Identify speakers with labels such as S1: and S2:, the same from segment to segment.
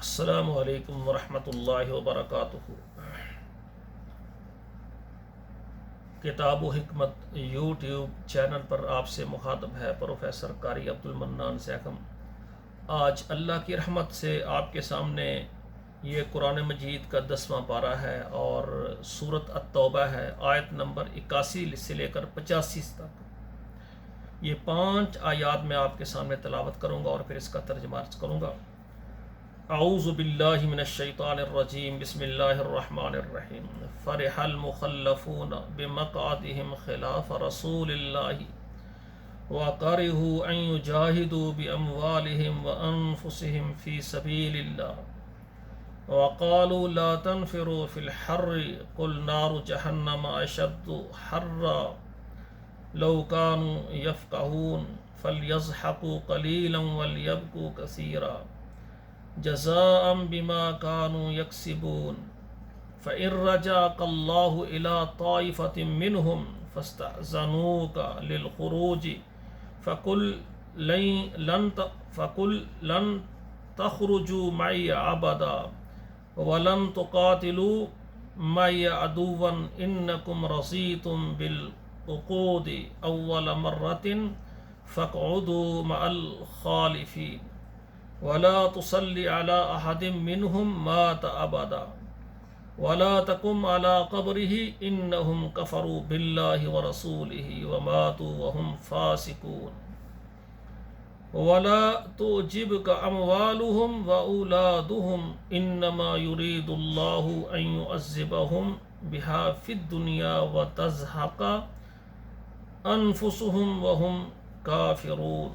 S1: السلام علیکم ورحمۃ اللہ وبرکاتہ۔ کتاب و حکمت یوٹیوب چینل پر آپ سے مخاطب ہے پروفیسر قاری عبد المنان زیکم۔ آج اللہ کی رحمت سے آپ کے سامنے یہ قرآن مجید کا 10واں پارہ ہے اور سورۃ التوبہ ہے، آیت نمبر 81 سے لے کر 85 تک۔ یہ 5 آیات میں آپ کے سامنے تلاوت کروں گا اور پھر اس کا ترجمہ عرض کروں گا۔ اعوذ باللہ من الشیطان الرجیم، بسم اللہ الرحمن الرحیم۔ فرح المخلفون بمقعدهم خلاف رسول اللہ وکرہوا ان یجاہدوا باموالہم وانفسہم فی سبیل اللہ وقالوا لا تنفروا فی الحر قل نار جہنم اشد حرا لو كانوا يفقهون فليضحكوا قليلا وليبكوا كثيرا جزاء بما كانوا يكسبون فإن رجعك الله إلى طائفة منهم فاستأذنوك للخروج فقل لن تخرجوا معي أبدا ولن تقاتلوا معي عدوا إنكم رضيتم بالعقود أول مرة فاقعدوا مع الخالفين ولا تصلي على أحد منهم مات أبدا ولا تقم على قبره إنهم كفروا بالله ورسوله وماتوا وهم فاسقون ولا تعجبك أموالهم وأولادهم إنما يريد الله أن يعذبهم بها في الدنيا وتزهق أنفسهم وهم كافرون۔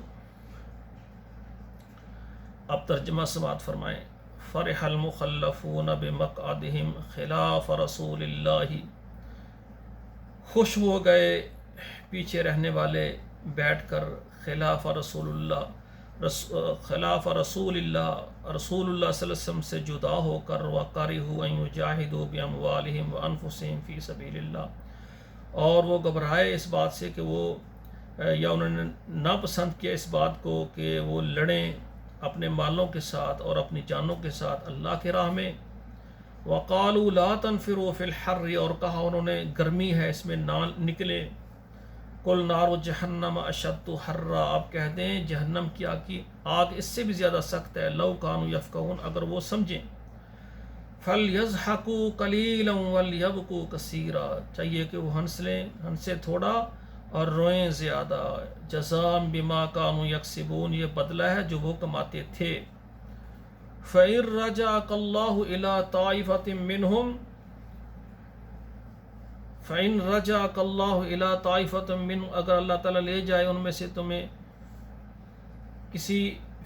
S1: اب ترجمہ سماعت فرمائیں۔ فرح المخلفون بمقعدہم خلاف رسول اللہ، خوش ہو گئے پیچھے رہنے والے بیٹھ کر خلاف رسول اللہ رسول اللہ صلی اللہ علیہ وسلم سے جدا ہو کر، وَكَرِهُوا أَن يُجَاهِدُوا بِأَمْوَالِهِمْ وَأَنفُسِهِمْ فِي سَبِيلِ اللَّهِ، اور وہ گھبرائے اس بات سے کہ وہ یا انہوں نے ناپسند کیا اس بات کو کہ وہ لڑیں اپنے مالوں کے ساتھ اور اپنی جانوں کے ساتھ اللہ کی راہ میں۔ وَقَالُوا لَا تَنْفِرُوا فِي الْحَرِّ، اور کہا انہوں نے گرمی ہے اس میں نہ نکلیں۔ قُلْ نَارُ جَهَنَّمَ أَشَدُّ حَرًّا، آپ کہہ دیں جہنم کی آگ اس سے بھی زیادہ سخت ہے، لَوْ كَانُوا يَفْقَهُونَ، اگر وہ سمجھیں۔ فَلْيَضْحَكُوا قَلِيلًا وَلْيَبْكُوا كَثِيرًا، چاہیے کہ وہ ہنسے تھوڑا اور روئیں زیادہ۔ جزاء بما كانوا يكسبون، یہ بدلہ ہے جو وہ کماتے تھے۔ فَإِن رَجَعَكَ اللَّهُ إِلَى طَائِفَةٍ مِّنْهُمْ اگر اللہ تعالیٰ لے جائے ان میں سے تمہیں کسی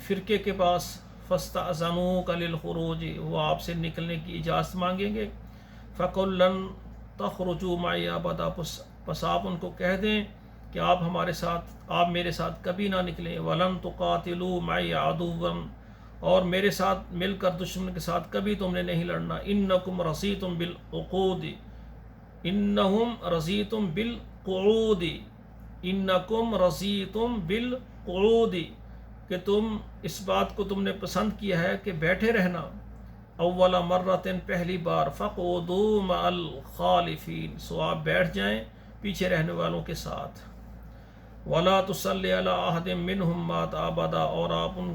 S1: فرقے کے پاس، فَاسْتَأْذَنُوكَ لِلْخُرُوجِ، وہ آپ سے نکلنے کی اجازت مانگیں گے۔ فَقُل لَّن تَخْرُجُوا مَعِي أَبَدًا، پس آپ ان کو کہہ دیں کہ آپ میرے ساتھ کبھی نہ نکلیں۔ وَلَن تُقَاتِلُوا مَعِي عَدُوًّا، اور میرے ساتھ مل کر دشمن کے ساتھ کبھی تم نے نہیں لڑنا۔ إِنَّكُمْ رَضِيتُمْ بِالْعُقُودِ، إِنَّهُمْ رَضِيتُمْ بِالْقُعُودِ، إِنَّكُمْ رَضِيتُمْ بِالْقُعُودِ، کہ تم اس بات کو تم نے پسند کیا ہے کہ بیٹھے رہنا۔ اول مرتن، پہلی بار۔ فَقْعُدُوا مَعَ الْخَالِفِينَ، سو آپ بیٹھ جائیں پیچھے رہنے والوں کے ساتھ۔ وَلَا تُصَلِّ عَلَىٰ أَحَدٍ مِّنْهُمْ مَاتَ أَبَدًا، اور آپ ان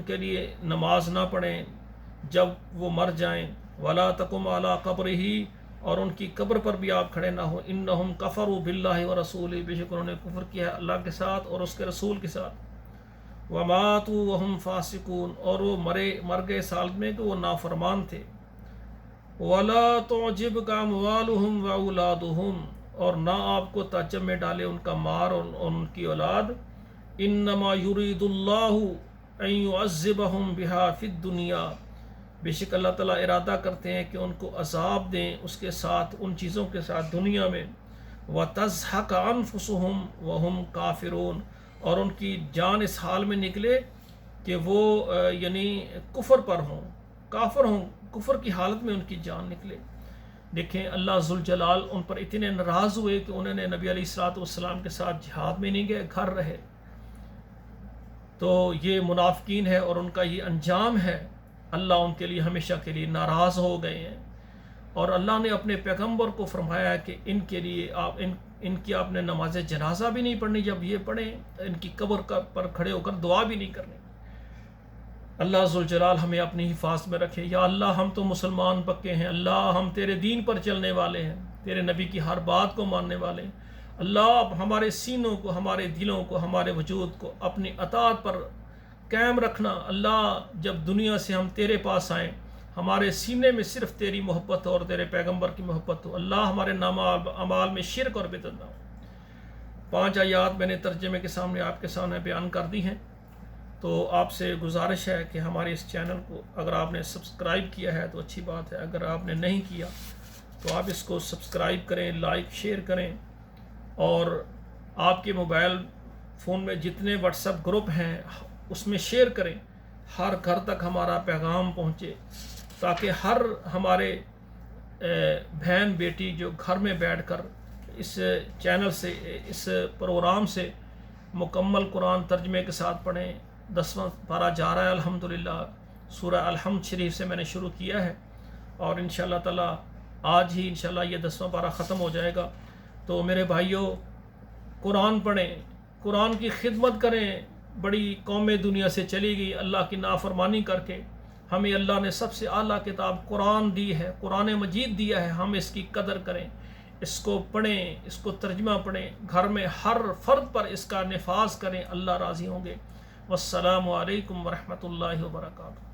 S1: کے لیے نماز نہ پڑھیں جب وہ مر جائیں۔ وَلَا تَقُمْ عَلَىٰ قَبْرِهِ، اور ان کی قبر پر بھی آپ کھڑے نہ ہوں۔ إِنَّهُمْ كَفَرُوا بِاللَّهِ وَرَسُولِهِ، بے شک انہوں نے کفر کیا ہے اللہ کے ساتھ اور اس کے رسول کے ساتھ۔ وَمَاتُوا وَهُمْ فَاسِقُونَ، اور وہ مر گئے اس حالت میں کہ وہ نافرمان تھے۔ وَلَا تُعْجِبْكَ أَمْوَالُهُمْ وَأَوْلَادُهُمْ، اور نہ آپ کو تعجب میں ڈالے ان کا مال اور ان کی اولاد۔ إِنَّمَا يُرِيدُ اللَّهُ أَن يُعَذِّبَهُم بِهَا فِي الدُّنْيَا، بے شک اللہ تعالیٰ ارادہ کرتے ہیں کہ ان کو عذاب دیں اس کے ساتھ، ان چیزوں کے ساتھ دنیا میں۔ وَتَزْهَقَ أَنفُسُهُمْ وَهُمْ كَافِرُونَ، اور ان کی جان اس حال میں نکلے کہ وہ یعنی کفر پر ہوں، کافر ہوں، کفر کی حالت میں ان کی جان نکلے۔ دیکھیں اللہ ذوالجلال ان پر اتنے ناراض ہوئے کہ انہوں نے نبی علیہ الصلوۃ والسلام کے ساتھ جہاد میں نہیں گئے، گھر رہے۔ تو یہ منافقین ہے اور ان کا یہ انجام ہے، اللہ ان کے لیے ہمیشہ کے لیے ناراض ہو گئے ہیں۔ اور اللہ نے اپنے پیغمبر کو فرمایا کہ ان کے لیے ان کی آپ نے نماز جنازہ بھی نہیں پڑھنی، جب یہ پڑھیں ان کی قبر پر کھڑے ہو کر دعا بھی نہیں کرنی۔ اللہ ذوالجلال ہمیں اپنی حفاظت میں رکھے۔ یا اللہ ہم تو مسلمان پکے ہیں، اللہ ہم تیرے دین پر چلنے والے ہیں، تیرے نبی کی ہر بات کو ماننے والے ہیں۔ اللہ اب ہمارے سینوں کو، ہمارے دلوں کو، ہمارے وجود کو اپنی اطاعت پر قائم رکھنا۔ اللہ جب دنیا سے ہم تیرے پاس آئیں، ہمارے سینے میں صرف تیری محبت ہو اور تیرے پیغمبر کی محبت ہو۔ اللہ ہمارے اعمال میں شرک اور بدعت نہ ہو۔ 5 آیات میں نے ترجمے کے سامنے آپ کے سامنے بیان کر دی ہیں۔ تو آپ سے گزارش ہے کہ ہمارے اس چینل کو اگر آپ نے سبسکرائب کیا ہے تو اچھی بات ہے، اگر آپ نے نہیں کیا تو آپ اس کو سبسکرائب کریں، لائک شیئر کریں، اور آپ کے موبائل فون میں جتنے واٹس ایپ گروپ ہیں اس میں شیئر کریں، ہر گھر تک ہمارا پیغام پہنچے، تاکہ ہر ہمارے بہن بیٹی جو گھر میں بیٹھ کر اس چینل سے، اس پروگرام سے مکمل قرآن ترجمے کے ساتھ پڑھیں۔ 10واں پارہ جا رہا ہے الحمدللہ، سورہ الحمد شریف سے میں نے شروع کیا ہے، اور انشاءاللہ تعالی آج ہی انشاءاللہ یہ 10واں پارہ ختم ہو جائے گا۔ تو میرے بھائیوں، قرآن پڑھیں، قرآن کی خدمت کریں۔ بڑی قومیں دنیا سے چلی گئی اللہ کی نافرمانی کر کے، ہمیں اللہ نے سب سے اعلیٰ کتاب قرآن دی ہے، قرآن مجید دیا ہے، ہم اس کی قدر کریں، اس کو پڑھیں، اس کو ترجمہ پڑھیں، گھر میں ہر فرد پر اس کا نفاذ کریں، اللہ راضی ہوں گے۔ والسلام علیکم ورحمۃ اللہ وبرکاتہ۔